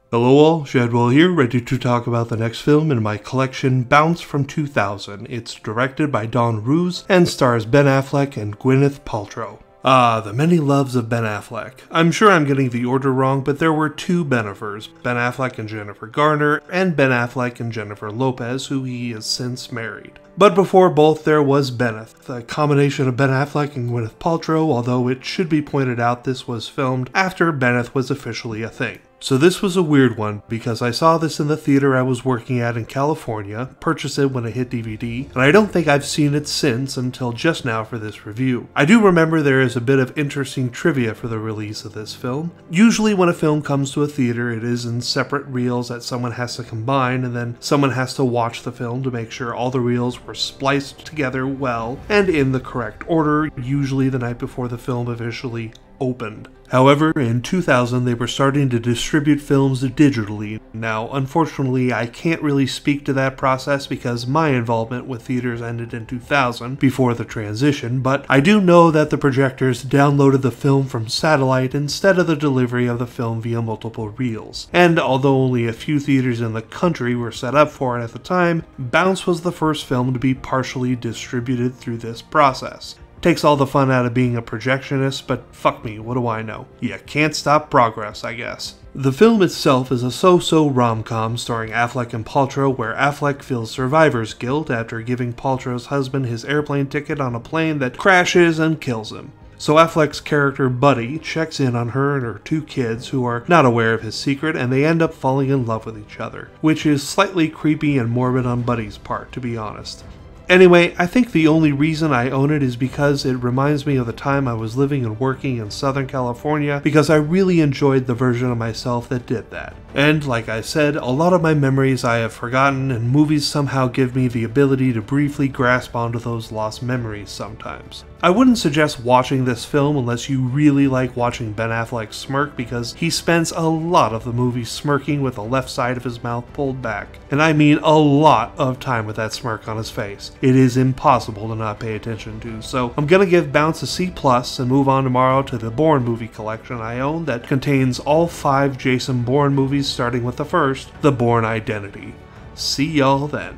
Hello all, Shadwell here, ready to talk about the next film in my collection, Bounce from 2000. It's directed by Dan Roos and stars Ben Affleck and Gwyneth Paltrow. Ah, the many loves of Ben Affleck. I'm sure I'm getting the order wrong, but there were two Benefers, Ben Affleck and Jennifer Garner, and Ben Affleck and Jennifer Lopez, who he has since married. But before both, there was Benneth, a combination of Ben Affleck and Gwyneth Paltrow, although it should be pointed out this was filmed after Benneth was officially a thing. So this was a weird one, because I saw this in the theater I was working at in California, purchased it when it hit DVD, and I don't think I've seen it since until just now for this review. I do remember there is a bit of interesting trivia for the release of this film. Usually when a film comes to a theater, it is in separate reels that someone has to combine, and then someone has to watch the film to make sure all the reels were spliced together well and in the correct order, usually the night before the film officially opened. However, in 2000 they were starting to distribute films digitally. Now, unfortunately, I can't really speak to that process because my involvement with theaters ended in 2000 before the transition, but I do know that the projectors downloaded the film from satellite instead of the delivery of the film via multiple reels. And although only a few theaters in the country were set up for it at the time, Bounce was the first film to be partially distributed through this process. Takes all the fun out of being a projectionist, but fuck me, what do I know? You can't stop progress, I guess. The film itself is a so-so rom-com starring Affleck and Paltrow, where Affleck feels survivor's guilt after giving Paltrow's husband his airplane ticket on a plane that crashes and kills him. So Affleck's character Buddy checks in on her and her two kids who are not aware of his secret, and they end up falling in love with each other, which is slightly creepy and morbid on Buddy's part, to be honest. Anyway, I think the only reason I own it is because it reminds me of the time I was living and working in Southern California, because I really enjoyed the version of myself that did that. And like I said, a lot of my memories I have forgotten, and movies somehow give me the ability to briefly grasp onto those lost memories sometimes. I wouldn't suggest watching this film unless you really like watching Ben Affleck smirk, because he spends a lot of the movie smirking with the left side of his mouth pulled back. And I mean a lot of time with that smirk on his face. It is impossible to not pay attention to, so I'm gonna give Bounce a C+ and move on tomorrow to the Bourne movie collection I own that contains all 5 Jason Bourne movies starting with the first, The Bourne Identity. See y'all then.